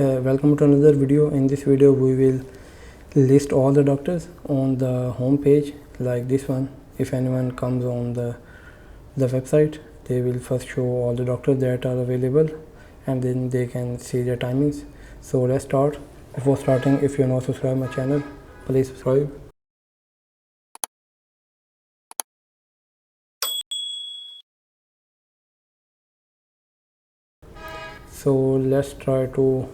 Welcome to another video. In this video we will list all the doctors on the home page like this one. If anyone comes on the website, they will first show all the doctors that are available and then they can see their timings. So let's start. Before starting, if you're not subscribed my channel, please subscribe. So let's try to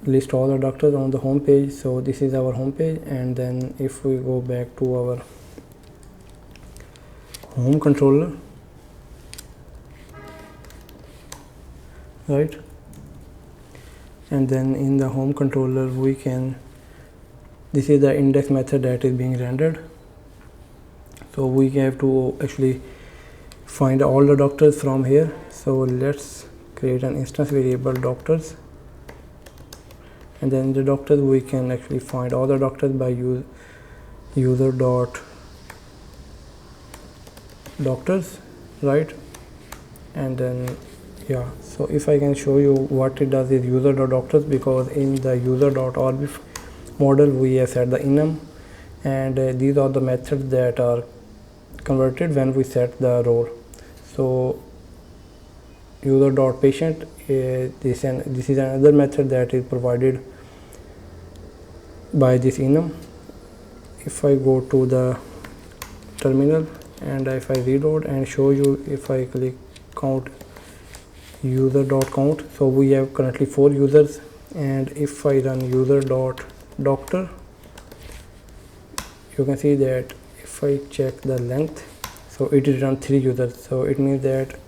list all the doctors on the home page. So this is our home page, and then if we go back to our home controller, right, and then in the home controller we can, this is the index method that is being rendered. So we have to actually find all the doctors from here. So let's create an instance variable doctors, and then the doctors we can actually find all the doctors by user dot doctors, right? And then so if I can show you what it does is user dot doctors, because in the user dot orbit model we have set the enum, and these are the methods that are converted when we set the role. So user dot patient, this is another method that is provided by this enum. If I go to the terminal and if I reload and show you, if I click count user dot count, so we have currently 4 users, and if I run user dot doctor, you can see that if I check the length, so it returns 3 users. So it means that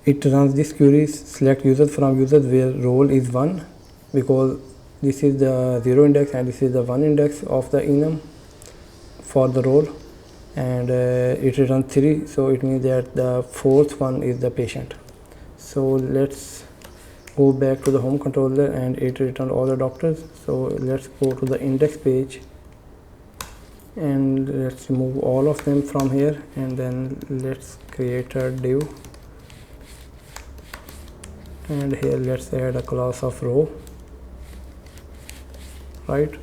it runs this query, select users from users where role is 1, because this is the 0 index and this is the 1 index of the enum for the role, and it returns 3, so it means that the 4th one is the patient. So let's go back to the home controller, and it returned all the doctors. So let's go to the index page and let's remove all of them from here, and then let's create a div, and here let's add a class of row, right?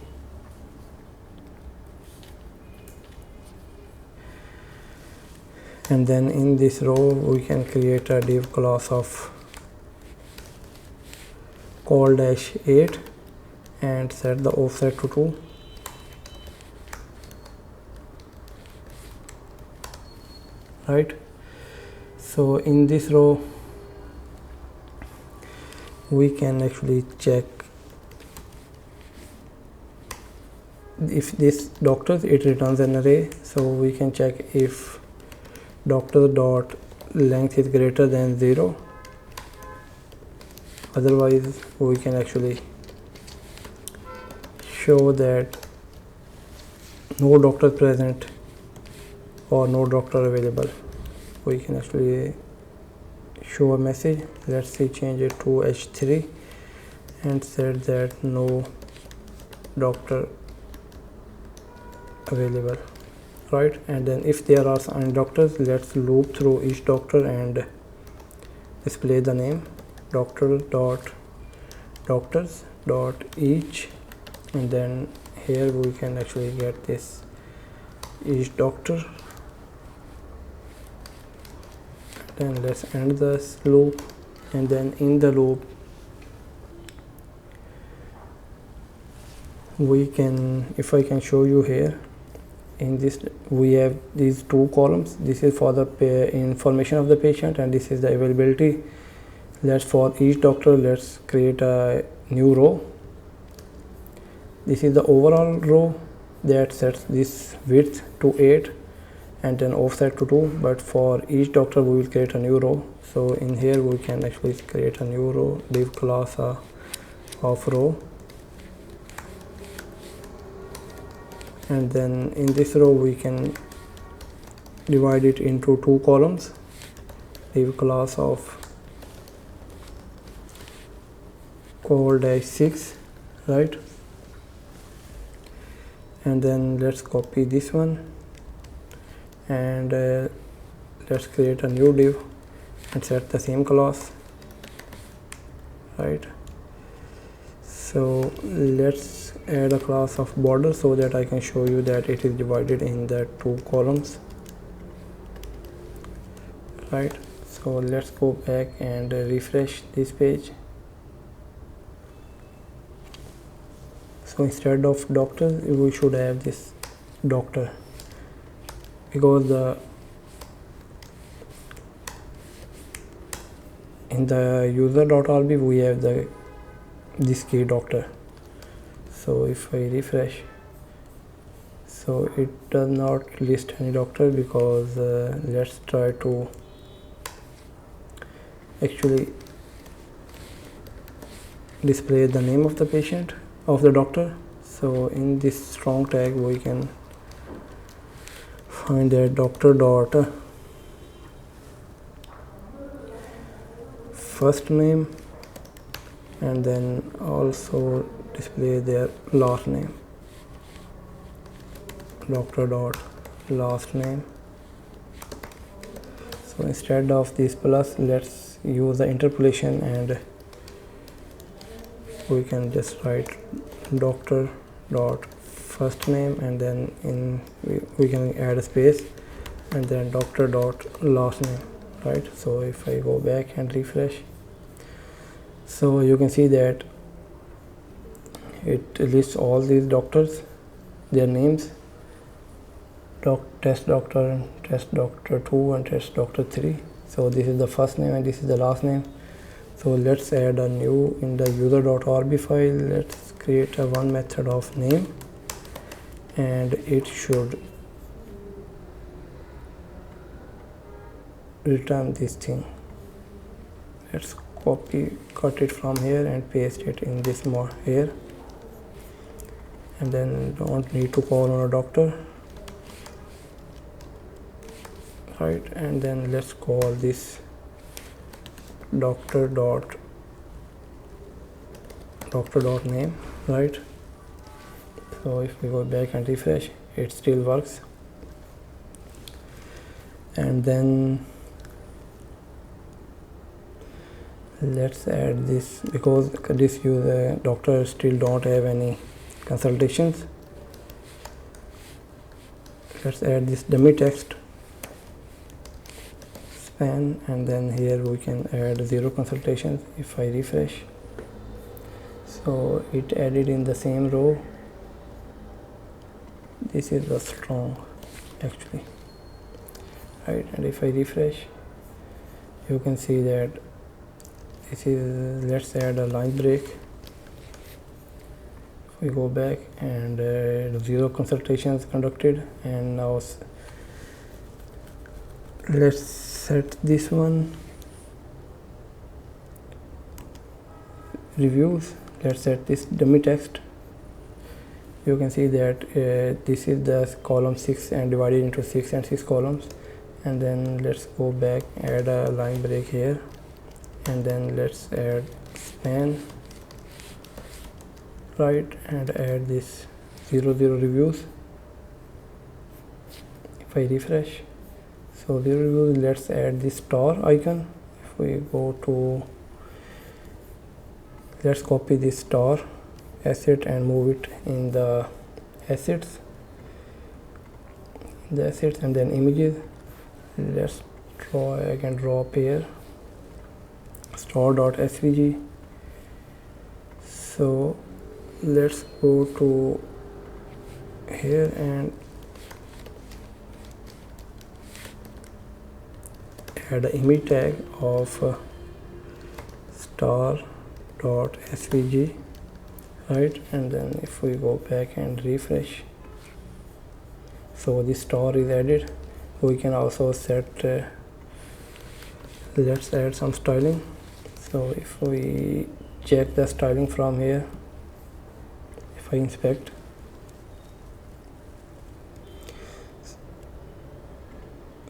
And then in this row we can create a div class of call-8 and set the offset to 2, right? So in this row we can actually check if this doctors, it returns an array, so we can check if doctor dot length is greater than 0. Otherwise we can actually show that no doctor present or no doctor available. We can actually show a message. Let's say change it to h3 and set that no doctor available, right? And then if there are some doctors, let's loop through each doctor and display the name doctor dot doctors dot each, and then here we can actually get this each doctor. Then let's end this loop, and then in the loop we can, if I can show you here, in this we have these 2 columns. This is for the information of the patient, and this is the availability. Let's, for each doctor, let's create a new row. This is the overall row that sets this width to 8 and then offset to 2, but for each doctor we will create a new row. So in here we can actually create a new row, div class of row, and then in this row we can divide it into 2 columns, div class of call-6, right? And then let's copy this one, and let's create a new div and set the same class, right? So let's add a class of border so that I can show you that it is divided in the two columns, right? So let's go back and refresh this page. So instead of doctor, we should have this doctor, because in the user.rb we have this key doctor. So if I refresh, so it does not list any doctor, because let's try to actually display the name of the patient, of the doctor. So in this strong tag we can find that doctor dot first name, and then also display their last name, doctor dot last name. So instead of this plus, let's use the interpolation, and we can just write doctor dot first name, and then we can add a space, and then doctor dot last name, right? So if I go back and refresh, so you can see that it lists all these doctors, their names, test doctor 2 and test doctor 3. So this is the first name and this is the last name. So let's add a new in the user.rb file. Let's create a one method of name, and it should return this thing. Let's cut it from here and paste it in this more here, and then don't need to call on a doctor, right? And then let's call this doctor dot name, right? So if we go back and refresh, it still works. And then let's add this, because this user doctor still don't have any consultations. Let's add this dummy text span, and then here we can add 0 consultations. If I refresh, so it added in the same row. This is the strong actually, right? And if I refresh, you can see that this is, let's add a line break. We go back and 0 consultations conducted, and now let's set this one reviews. Let's set this dummy text. You can see that this is the column 6 and divided into 6 and 6 columns. And then let's go back, add a line break here, and then let's add span, right? And add this 0 reviews. If I refresh, so 0 reviews, let's add this star icon. If we go to, let's copy this star asset and move it in the assets, and then images. Let's draw, I can draw up here star.svg. So let's go to here and add an image tag of star.svg, right? And then if we go back and refresh, so this star is added. We can also set let's add some styling. So if we check the styling from here, if I inspect,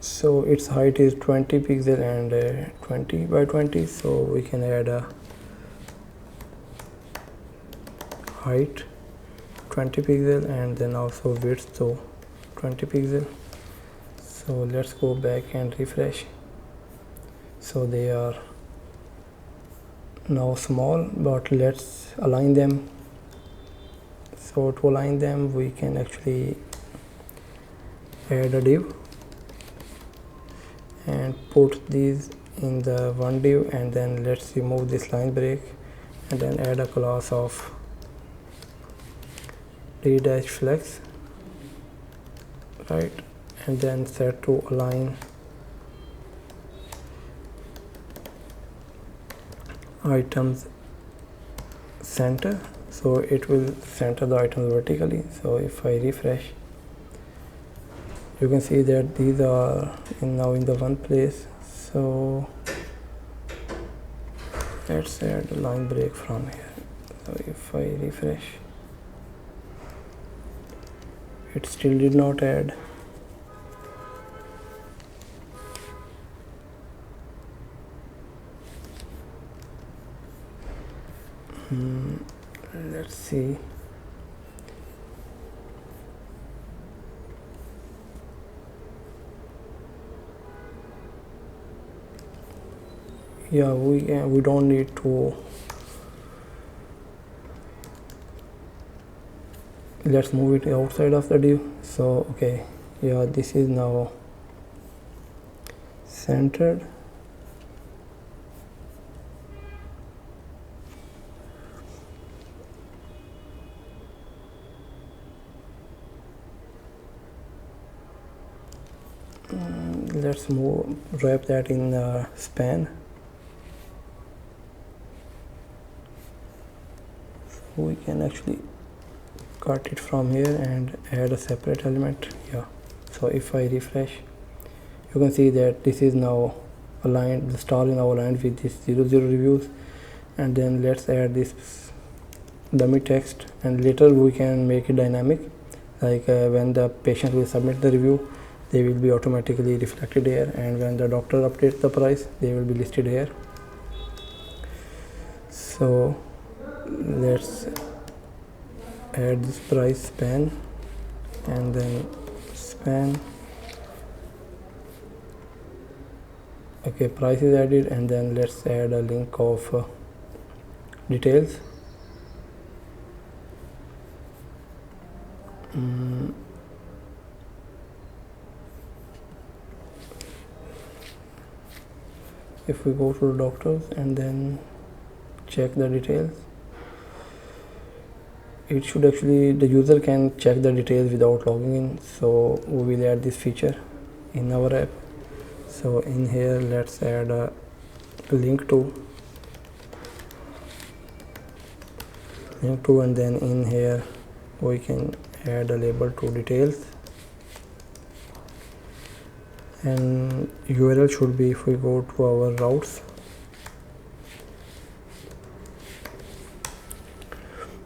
so its height is 20 pixel and 20 by 20. So we can add a height 20 pixel and then also width, so 20 pixel. So let's go back and refresh. So they are now small, but let's align them. So to align them, we can actually add a div and put these in the one div, and then let's remove this line break and then add a class of d-flex, right, and then set to align items center, so it will center the items vertically. So if I refresh, you can see that these are now in the one place. So let's add a line break from here. So if I refresh, it still did not add. Let's see. Yeah, we don't need to. Let's move it outside of the div. So okay, yeah, this is now centered. Let's wrap that in the span. So we can actually cut it from here and add a separate element. Yeah, so if I refresh, you can see that this is now aligned, the star is now aligned with this 00 reviews. And then let's add this dummy text, and later we can make it dynamic, like when the patient will submit the review, they will be automatically reflected here, and when the doctor updates the price, they will be listed here. So let's add this price span, and then span. Okay, price is added, and then let's add a link of details. If we go to the doctors and then check the details, it should actually, the user can check the details without logging in. So we will add this feature in our app. So in here, let's add a link to, and then in here we can add a label to details, and URL should be, if we go to our routes,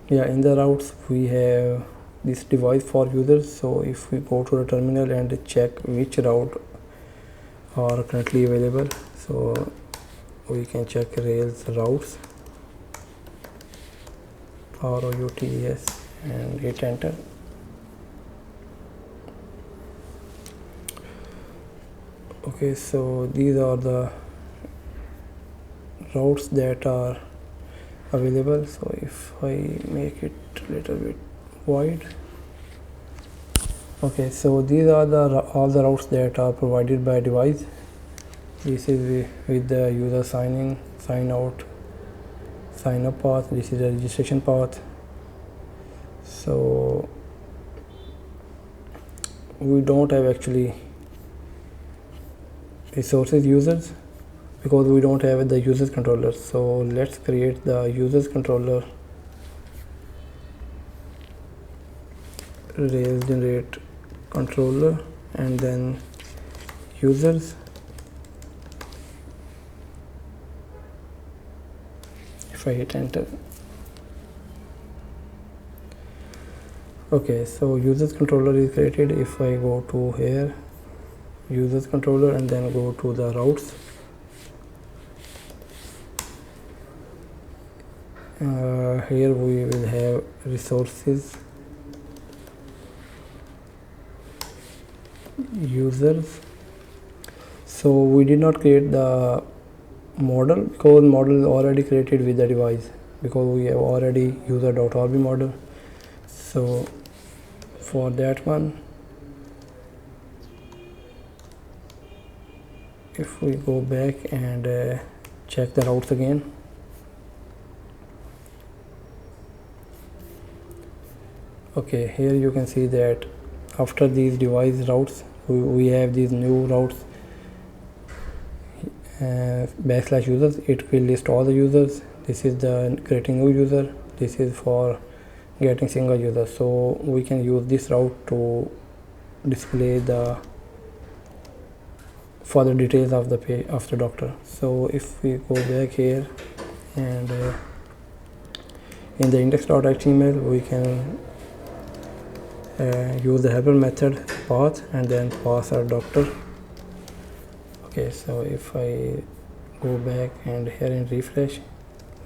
yeah, in the routes we have this device for users. So if we go to the terminal and check which route are currently available, so we can check Rails routes, ROUTES, and hit enter. Okay, so these are the routes that are available. So if I make it a little bit wide, okay, so these are all the routes that are provided by device. This is with the user sign in, sign out, sign up path. This is the registration path. So we don't have actually resources users because we don't have the users controller. So let's create the users controller, Rails generate controller, and then users. If I hit enter, okay, so users controller is created. If I go to here, users controller, and then go to the routes, here we will have resources, users. So we did not create the model, because model is already created with the device, because we have already user.orb model. So for that one, if we go back and check the routes again, okay, here you can see that after these device routes we have these new routes, backslash users. It will list all the users. This is the creating new user, this is for getting single user. So we can use this route to display the for the details of the page of the doctor. So if we go back here and in the index.html we can use the helper method path and then pass our doctor. Okay, so if I go back and here and refresh,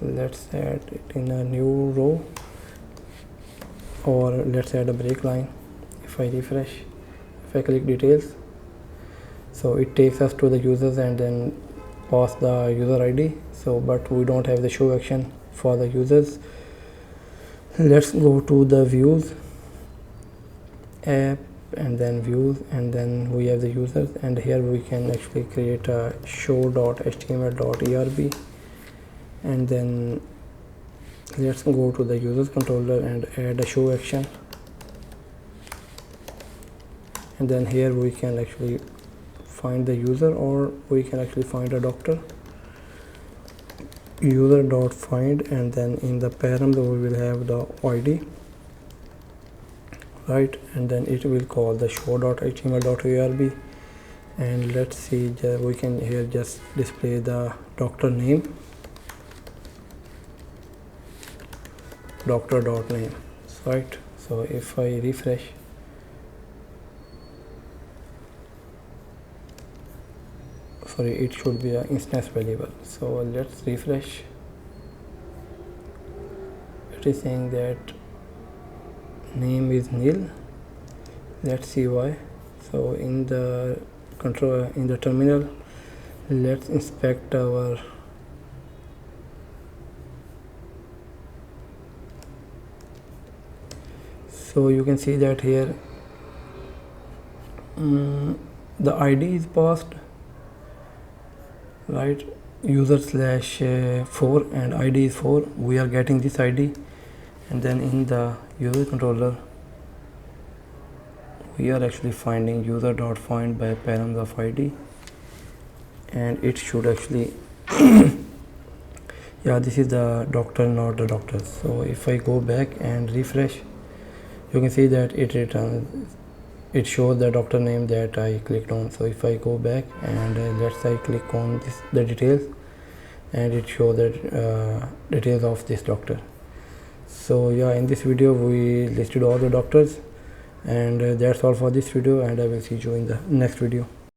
let's add it in a new row, or let's add a break line. If I refresh, if I click details, so it takes us to the users and then pass the user ID. So but we don't have the show action for the users. Let's go to the views app and then views, and then we have the users, and here we can actually create a show.html.erb, and then let's go to the users controller and add a show action, and then here we can actually find the user, or we can actually find a doctor. User.find, and then in the param we will have the ID, right, and then it will call the show.html.orb, and let's see, we can here just display the doctor name, doctor.name, right. So if I refresh, sorry, it should be an instance variable. So let's refresh. It is saying that name is nil. Let's see why. So in the control, in the terminal, let's inspect our so you can see that here the ID is passed, right, user/4 and ID is 4. We are getting this ID, and then in the user controller we are actually finding user.find by params of ID, and it should actually yeah, this is the doctor, not the doctor. So if I go back and refresh, you can see that it returns, it shows the doctor name that I clicked on. So if I go back and let's say I click on this, the details, and it shows the details of this doctor. So yeah, in this video we listed all the doctors, and that's all for this video, and I will see you in the next video.